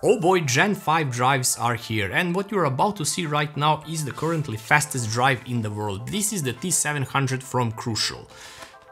Oh boy, Gen 5 drives are here, and what you're about to see right now is the currently fastest drive in the world. This is the T700 from Crucial.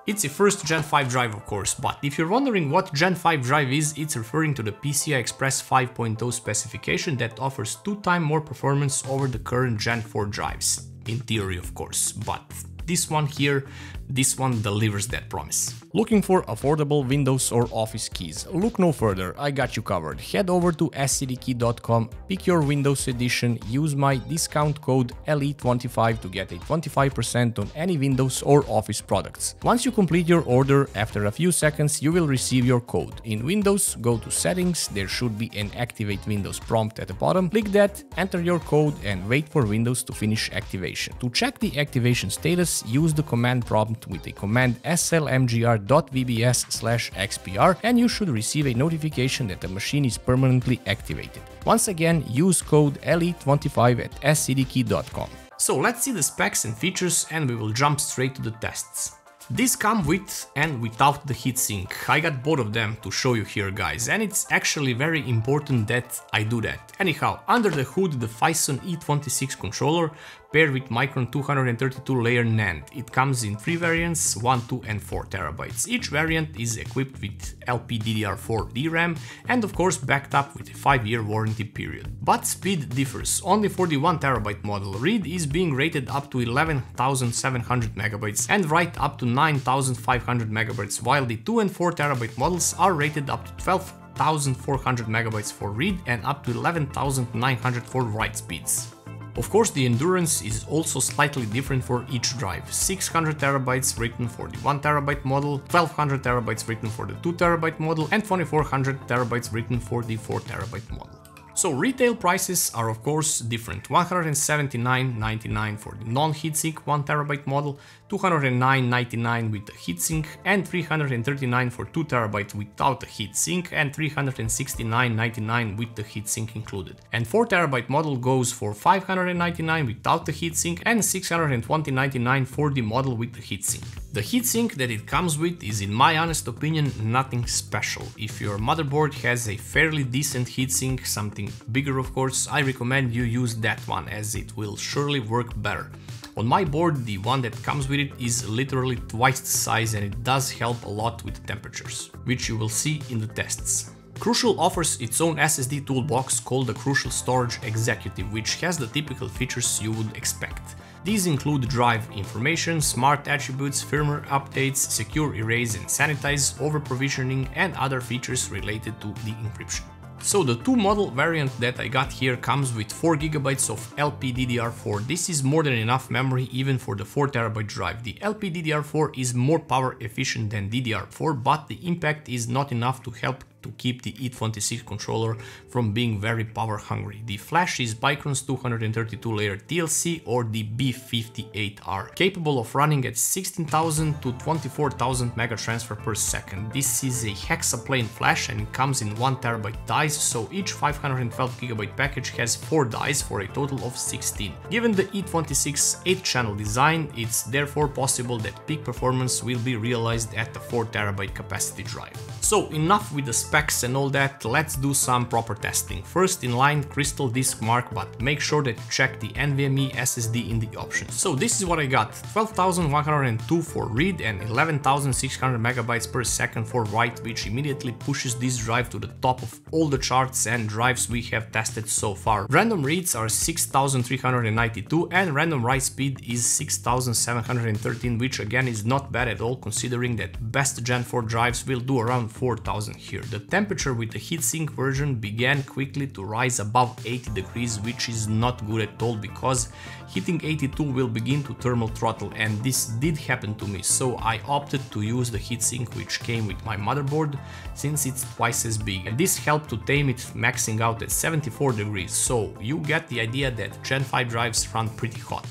It's a first Gen 5 drive, of course, but if you're wondering what Gen 5 drive is, it's referring to the PCI Express 5.0 specification that offers 2 times more performance over the current Gen 4 drives. In theory, of course, but this one here, this one delivers that promise. Looking for affordable Windows or Office keys? Look no further, I got you covered. Head over to scdkey.com, pick your Windows edition, use my discount code LE25 to get a 25% on any Windows or Office products. Once you complete your order, after a few seconds you will receive your code. In Windows, go to Settings, there should be an Activate Windows prompt at the bottom. Click that, enter your code and wait for Windows to finish activation. To check the activation status, use the command prompt with the command slmgr.vbs/xpr and you should receive a notification that the machine is permanently activated. Once again, use code LE25 at scdkey.com. So let's see the specs and features and we will jump straight to the tests. These come with and without the heatsink. I got both of them to show you here, guys, and it's actually very important that I do that. Anyhow, under the hood, the Phison E26 controller paired with Micron 232-layer NAND. It comes in 3 variants, 1, 2 and 4 TB. Each variant is equipped with LPDDR4 DRAM and of course backed up with a 5-year warranty period. But speed differs. Only for the 1 TB model, read is being rated up to 11,700 MB and write up to 9,500 MB, while the 2 and 4 TB models are rated up to 12,400 MB for read and up to 11,900 for write speeds. Of course, the endurance is also slightly different for each drive. 600 TB written for the 1 TB model, 1200 TB written for the 2 TB model, and 2400 TB written for the 4 TB model. So retail prices are of course different. $179.99 for the non-heatsink 1 TB model, $209.99 with the heatsink, and $339 for 2 TB without the heatsink, and $369.99 with the heatsink included. And 4 TB model goes for $599 without the heatsink and $620.99 for the model with the heatsink. The heatsink that it comes with is, in my honest opinion, nothing special. If your motherboard has a fairly decent heatsink, something bigger of course, I recommend you use that one as it will surely work better. On my board, the one that comes with it is literally twice the size and it does help a lot with temperatures, which you will see in the tests. Crucial offers its own SSD toolbox called the Crucial Storage Executive, which has the typical features you would expect. These include drive information, smart attributes, firmware updates, secure erase and sanitize, over-provisioning and other features related to the encryption. So the 2 model variant that I got here comes with 4 GB of LPDDR4. This is more than enough memory even for the 4 TB drive. The LPDDR4 is more power efficient than DDR4, but the impact is not enough to help to keep the E26 controller from being very power hungry. The flash is Micron's 232-layer TLC or the B58R, capable of running at 16,000 to 24,000 megatransfer per second. This is a hexaplane flash and it comes in 1 TB dies, so each 512 GB package has 4 dies for a total of 16. Given the E26 8-channel design, it's therefore possible that peak performance will be realized at the 4 TB capacity drive. So enough with the specs and all that, let's do some proper testing. First in line, Crystal Disk Mark, but make sure that you check the NVMe SSD in the options. So this is what I got: 12,102 for read and 11,600 MB per second for write, which immediately pushes this drive to the top of all the charts and drives we have tested so far. Random reads are 6,392 and random write speed is 6,713, which again is not bad at all considering that best Gen 4 drives will do around 4,000 here. The temperature with the heatsink version began quickly to rise above 80 degrees, which is not good at all because hitting 82 will begin to thermal throttle, and this did happen to me, so I opted to use the heatsink which came with my motherboard since it's twice as big, and this helped to tame it, maxing out at 74 degrees, so you get the idea that Gen 5 drives run pretty hot.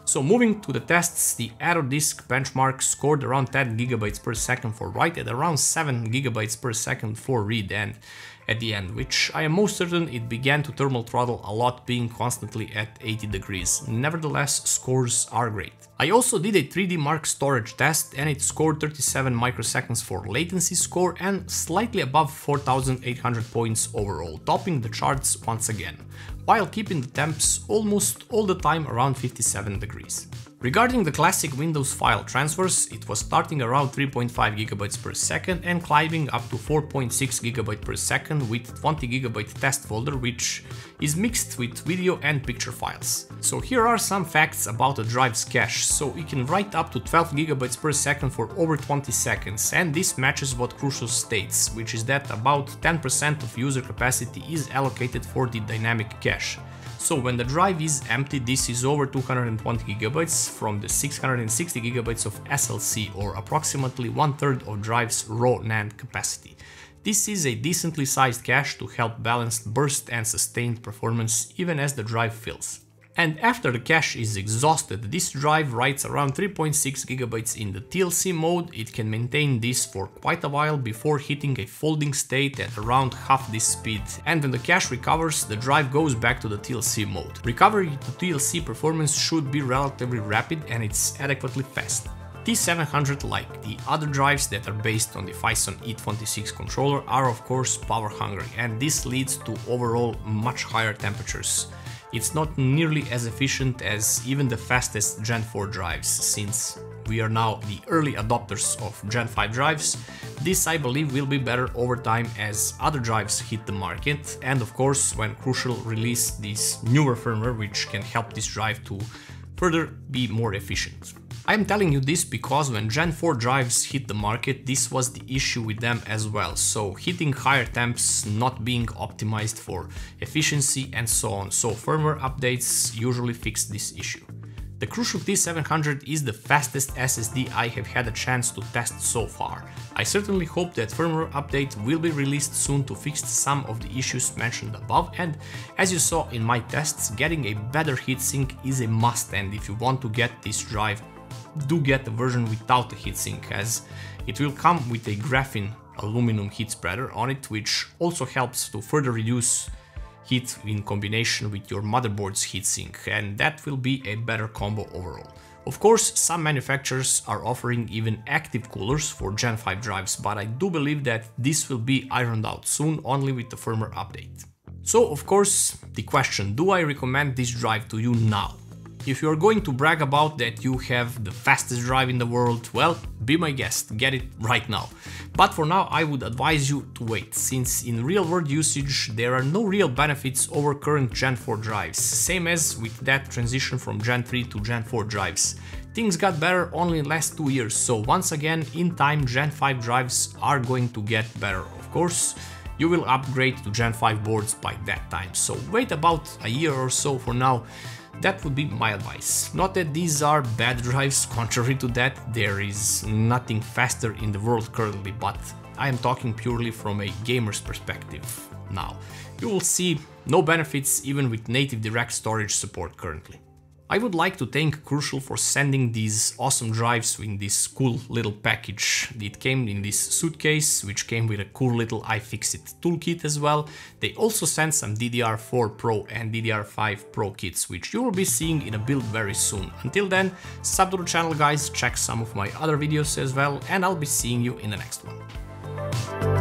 So moving to the tests, the AeroDisk benchmark scored around 10 GB per second for write and around 7 GB per second for read, and at the end, which I am most certain it began to thermal throttle a lot, being constantly at 80 degrees. Nevertheless, scores are great. I also did a 3D Mark storage test and it scored 37 microseconds for latency score and slightly above 4800 points overall, topping the charts once again, while keeping the temps almost all the time around 57 degrees. Regarding the classic Windows file transfers, it was starting around 3.5 GB per second and climbing up to 4.6 GB per second with 20 GB test folder, which is mixed with video and picture files. So here are some facts about the drive's cache. So it can write up to 12 GB per second for over 20 seconds, and this matches what Crucial states, which is that about 10% of user capacity is allocated for the dynamic cache. So when the drive is empty, this is over 220 GB from the 660 GB of SLC, or approximately 1/3 of drive's raw NAND capacity. This is a decently sized cache to help balance burst and sustained performance even as the drive fills. And after the cache is exhausted, this drive writes around 3.6 GB in the TLC mode. It can maintain this for quite a while before hitting a folding state at around half this speed, and when the cache recovers, the drive goes back to the TLC mode. Recovery to TLC performance should be relatively rapid and it's adequately fast. T700, like the other drives that are based on the Phison E26 controller, are of course power hungry, and this leads to overall much higher temperatures. It's not nearly as efficient as even the fastest Gen 4 drives. Since we are now the early adopters of Gen 5 drives, this I believe will be better over time as other drives hit the market, and of course when Crucial release this newer firmware which can help this drive to further be more efficient. I am telling you this because when Gen 4 drives hit the market, this was the issue with them as well, so hitting higher temps, not being optimized for efficiency and so on, so firmware updates usually fix this issue. The Crucial T700 is the fastest SSD I have had a chance to test so far. I certainly hope that firmware update will be released soon to fix some of the issues mentioned above, and as you saw in my tests, getting a better heatsink is a must, and if you want to get this drive, do get the version without the heatsink, as it will come with a graphene aluminum heat spreader on it, which also helps to further reduce heat in combination with your motherboard's heatsink, and that will be a better combo overall. Of course, some manufacturers are offering even active coolers for Gen 5 drives, but I do believe that this will be ironed out soon only with the firmware update. So of course, the question, do I recommend this drive to you now? If you are going to brag about that you have the fastest drive in the world, well, be my guest, get it right now. But for now I would advise you to wait, since in real-world usage there are no real benefits over current Gen 4 drives, same as with that transition from Gen 3 to Gen 4 drives. Things got better only in the last 2 years, so once again, in time Gen 5 drives are going to get better. Of course, you will upgrade to Gen 5 boards by that time, so wait about a year or so for now. That would be my advice. Not that these are bad drives, contrary to that, there is nothing faster in the world currently, but I am talking purely from a gamer's perspective now. You will see no benefits even with native direct storage support currently. I would like to thank Crucial for sending these awesome drives in this cool little package. It came in this suitcase, which came with a cool little iFixit toolkit as well. They also sent some DDR4 Pro and DDR5 Pro kits, which you will be seeing in a build very soon. Until then, sub to the channel guys, check some of my other videos as well, and I'll be seeing you in the next one.